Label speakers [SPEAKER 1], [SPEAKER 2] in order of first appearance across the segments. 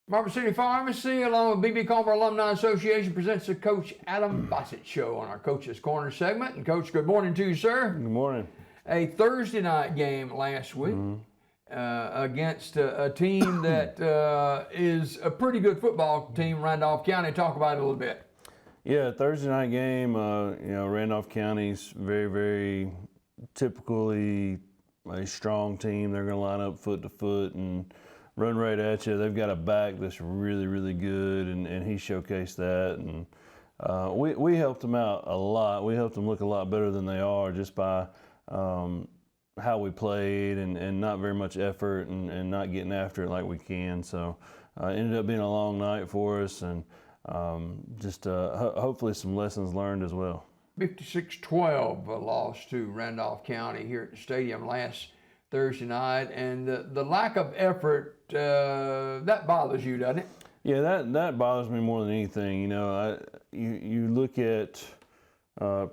[SPEAKER 1] Marble City Pharmacy, along with B.B. Comer Alumni Association, presents the Coach Adam Fossett Show on our Coach's Corner segment. And, Coach, good morning to you, sir.
[SPEAKER 2] Good morning.
[SPEAKER 1] A Thursday night game last week against a team that is a pretty good football team, Randolph County. Talk about it a little bit.
[SPEAKER 2] Yeah, Thursday night game. Randolph County's very, very typically a strong team. They're going to line up foot to foot and run right at you. They've got a back that's really, really good, and he showcased that. And we helped them out a lot. We helped them look a lot better than they are just by how we played and not very much effort and not getting after it like we can. So it ended up being a long night for us, and hopefully some lessons learned as well.
[SPEAKER 1] 56-12 loss to Randolph County here at the stadium last Thursday night, and the lack of effort, that bothers you, doesn't it?
[SPEAKER 2] Yeah, that bothers me more than anything. You look at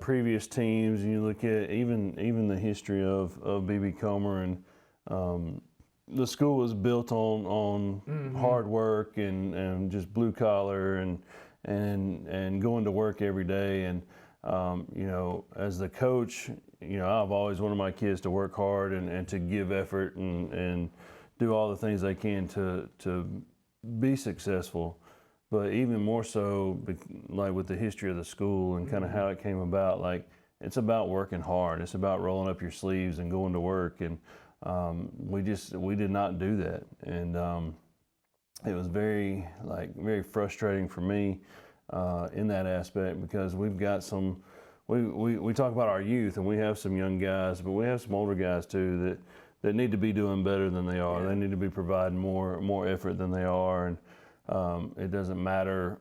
[SPEAKER 2] previous teams, and you look at even the history of B.B. Comer, and the school was built on hard work and just blue collar and going to work every day. And as the coach, I've always wanted my kids to work hard and to give effort and do all the things they can to be successful. But even more so, like with the history of the school and kind of how it came about, like it's about working hard. It's about rolling up your sleeves and going to work. And we did not do that. And it was very frustrating for me in that aspect, because we've got some. We talk about our youth, and we have some young guys, but we have some older guys too that need to be doing better than they are. They need to be providing more effort than they are, and it doesn't matter,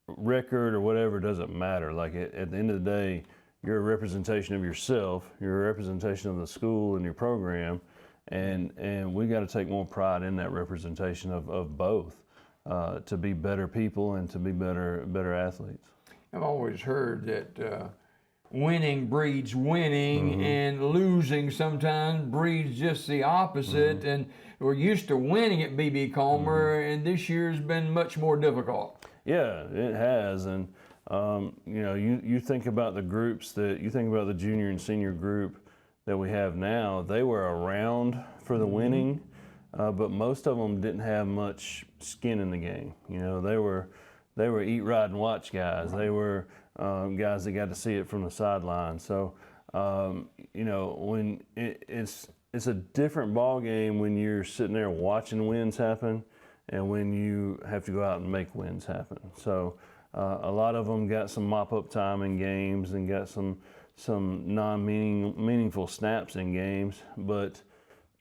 [SPEAKER 2] record or whatever, doesn't matter. Like at the end of the day, you're a representation of yourself, you're a representation of the school and your program, and we got to take more pride in that representation of both to be better people and to be better athletes.
[SPEAKER 1] I've always heard that winning breeds winning, and losing sometimes breeds just the opposite. And we're used to winning at B.B. Comer, and this year's been much more difficult.
[SPEAKER 2] Yeah, it has. And you think about the groups you think about the junior and senior group that we have now. They were around for the winning, but most of them didn't have much skin in the game. They were eat, ride, and watch guys. They were guys that got to see it from the sideline. So, when it's a different ball game when you're sitting there watching wins happen, and when you have to go out and make wins happen. So, a lot of them got some mop-up time in games and got some meaningful snaps in games, but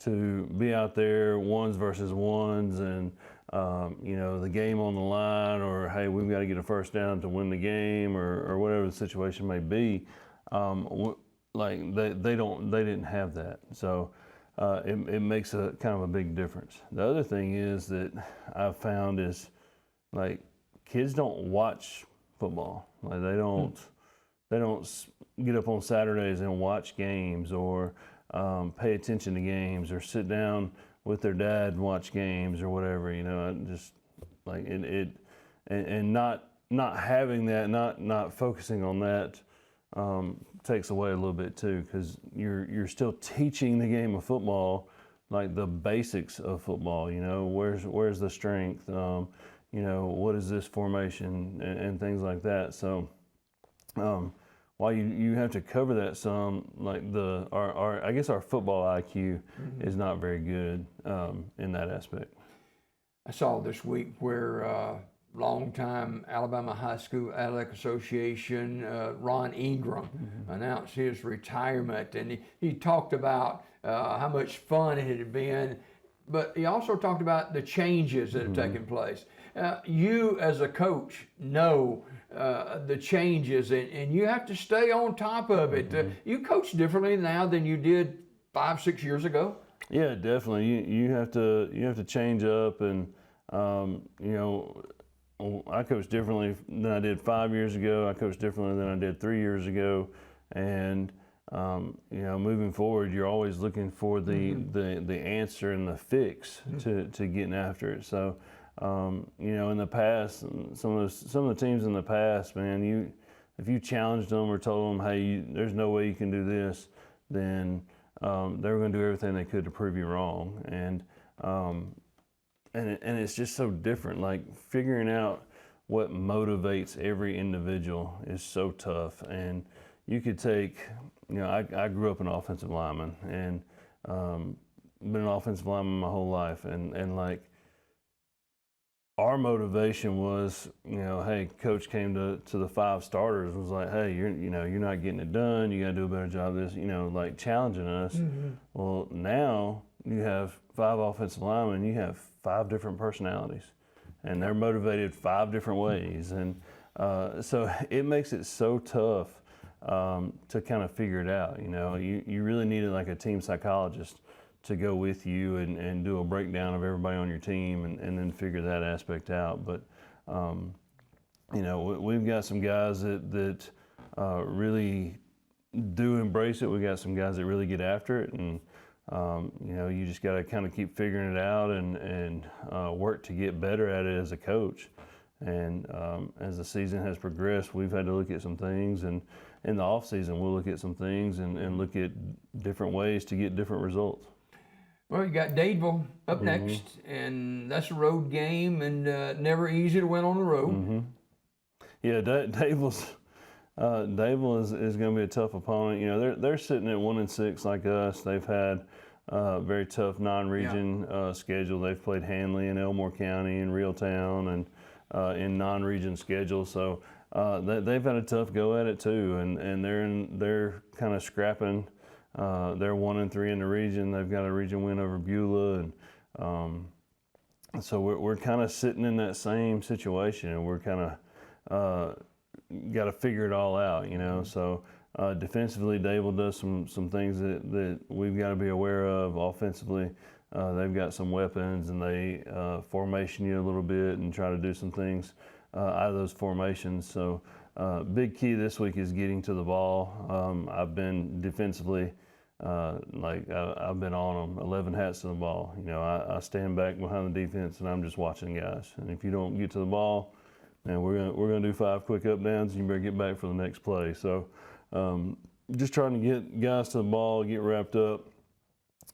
[SPEAKER 2] to be out there ones versus ones and the game on the line, or hey, we've got to get a first down to win the game, or whatever the situation may be. They didn't have that, so it makes a kind of a big difference. The other thing is that I've found is like kids don't watch football. Like they don't get up on Saturdays and watch games, or pay attention to games, or sit down with their dad and watch games or whatever, just like and not having that, not focusing on that takes away a little bit too, because you're still teaching the game of football, like the basics of football. Where's the strength, what is this formation, and things like that. So while you have to cover that some, like our football IQ is not very good in that aspect.
[SPEAKER 1] I saw this week where longtime Alabama High School Athletic Association Ron Ingram announced his retirement, and he talked about how much fun it had been, but he also talked about the changes that have taken place. You as a coach know the changes, and you have to stay on top of it. You coach differently now than you did 5-6 years ago.
[SPEAKER 2] Yeah, definitely. You have to change up, and I coach differently than I did 5 years ago. I coach differently than I did 3 years ago, and moving forward, you're always looking for the answer and the fix to getting after it. So, in the past, some of the teams in the past, man, if you challenged them or told them, hey, there's no way you can do this, then they were going to do everything they could to prove you wrong. And it's just so different. Like figuring out what motivates every individual is so tough. And you could take, I grew up an offensive lineman and been an offensive lineman my whole life. And like our motivation was, hey, coach came to the 5 starters, was like, hey, you're not getting it done. You got to do a better job of this, like challenging us. Well, now you have 5 offensive linemen, you have 5 different personalities, and they're motivated 5 different ways. And so it makes it so tough to kind of figure it out. You really needed like a team psychologist to go with you and do a breakdown of everybody on your team and then figure that aspect out. But, we've got some guys that really do embrace it. We got some guys that really get after it. And, you just got to kind of keep figuring it out and work to get better at it as a coach. And as the season has progressed, we've had to look at some things. And in the off season, we'll look at some things and look at different ways to get different results.
[SPEAKER 1] Well, you got Dadeville up next, and that's a road game, and never easy to win on the road.
[SPEAKER 2] Yeah, Dadeville is going to be a tough opponent. They're sitting at 1-6 like us. They've had a very tough non-region schedule. They've played Handley and Elmore County and Reeltown and in non-region schedule. So they've had a tough go at it too, and they're kind of scrapping. They're 1-3 in the region. They've got a region win over Beulah, and so we're kind of sitting in that same situation, and we're kind of got to figure it all out, So defensively, Dadeville does some things that we've got to be aware of. Offensively, they've got some weapons, and they formation you a little bit and try to do some things out of those formations. So big key this week is getting to the ball. I've been defensively, I've been on them, 11 hats to the ball. I stand back behind the defense and I'm just watching guys. And if you don't get to the ball, man, we're gonna do 5 quick up downs, and you better get back for the next play. So just trying to get guys to the ball, get wrapped up,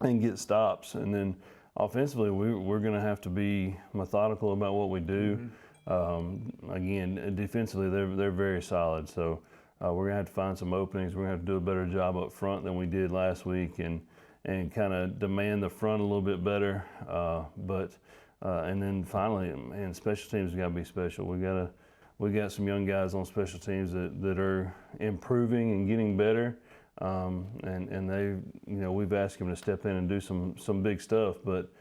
[SPEAKER 2] and get stops. And then offensively, we're gonna have to be methodical about what we do. Again, defensively, they're very solid. So we're gonna have to find some openings. We're gonna have to do a better job up front than we did last week, and kind of demand the front a little bit better. And then finally, man, special teams got to be special. We got some young guys on special teams that are improving and getting better. And they, we've asked them to step in and do some big stuff. But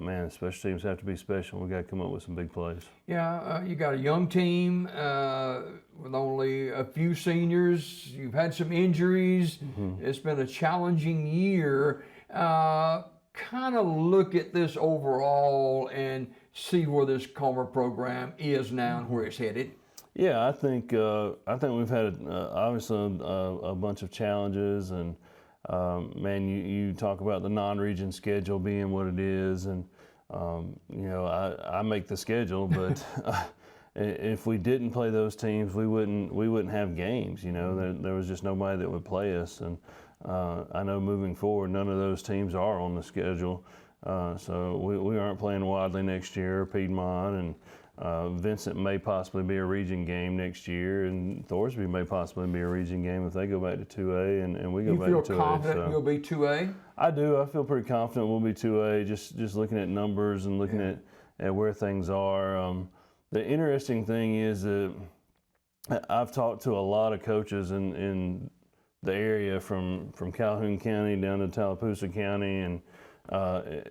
[SPEAKER 2] man, special teams have to be special. We got to come up with some big plays.
[SPEAKER 1] Yeah, you got a young team with only a few seniors. You've had some injuries. It's been a challenging year. Kind of look at this overall and see where this Comer program is now and where it's headed.
[SPEAKER 2] Yeah, I think we've had obviously a bunch of challenges, and man, you talk about the non-region schedule being what it is, and I make the schedule, but if we didn't play those teams, we wouldn't have games. There was just nobody that would play us, and I know moving forward, none of those teams are on the schedule. So we aren't playing Wadley next year, Piedmont, and Vincent may possibly be a region game next year, and Thorsby may possibly be a region game if they go back to 2A and we go back to 2A.
[SPEAKER 1] You feel confident you'll be 2A?
[SPEAKER 2] I do. I feel pretty confident we'll be 2A, just looking at numbers and looking at where things are. The interesting thing is that I've talked to a lot of coaches in the area from Calhoun County down to Tallapoosa County, and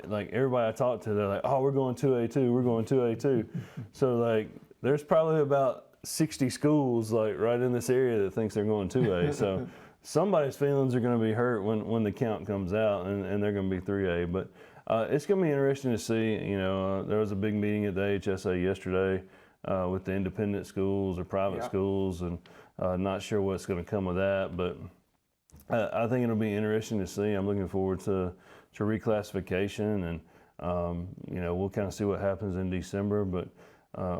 [SPEAKER 2] like everybody I talk to, they're like, oh, we're going 2A2, we're going 2A2. So like there's probably about 60 schools like right in this area that thinks they're going 2A. So somebody's feelings are going to be hurt when the count comes out, and they're going to be 3A. But it's going to be interesting to see. There was a big meeting at the HSA yesterday with the independent schools or private schools, and not sure what's going to come of that. But I think it'll be interesting to see. I'm looking forward to reclassification, and we'll kind of see what happens in December. But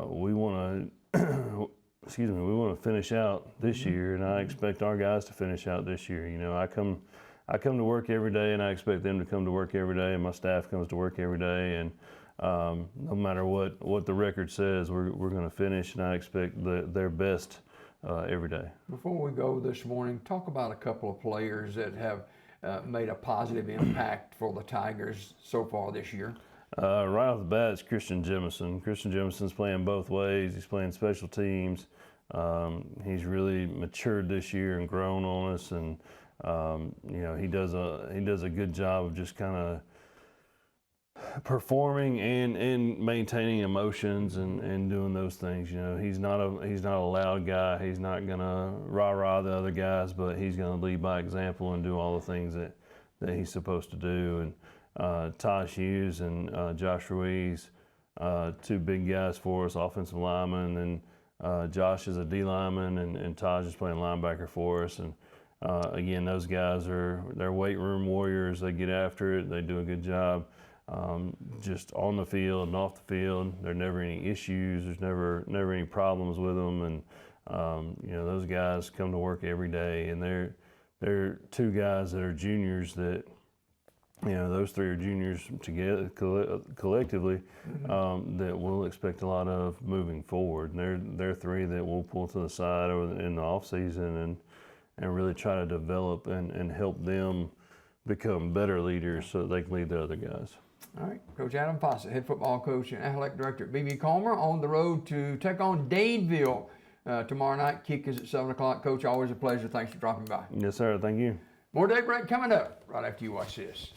[SPEAKER 2] we want to, we want to finish out this year, and I expect our guys to finish out this year. I come to work every day, and I expect them to come to work every day, and my staff comes to work every day, and no matter what the record says, we're going to finish, and I expect their best every day.
[SPEAKER 1] Before we go this morning, talk about a couple of players that have made a positive impact for the Tigers so far this year.
[SPEAKER 2] Right off the bat, it's Christian Jemison. Christian Jemison's playing both ways. He's playing special teams. He's really matured this year and grown on us, and he does a good job of just kind of performing and maintaining emotions and doing those things. He's not a loud guy. He's not gonna rah-rah the other guys, but he's gonna lead by example and do all the things that he's supposed to do. And Taj Hughes and Josh Ruiz, two big guys for us, offensive linemen, and Josh is a D lineman, and Taj is playing linebacker for us. And again, those guys they're weight room warriors. They get after it. They do a good job. Just on the field and off the field, there are never any issues. There's never any problems with them, and those guys come to work every day. And they're two guys that are juniors that those three are juniors together collectively that we'll expect a lot of moving forward. And they're three that we'll pull to the side in the off season and really try to develop and help them become better leaders so that they can lead the other guys.
[SPEAKER 1] All right, Coach Adam Fossett, head football coach and athletic director at BB Comer, on the road to take on Dadeville tomorrow night. Kick is at 7 o'clock. Coach, always a pleasure. Thanks for dropping by.
[SPEAKER 2] Yes, sir. Thank you.
[SPEAKER 1] More Daybreak coming up right after you watch this.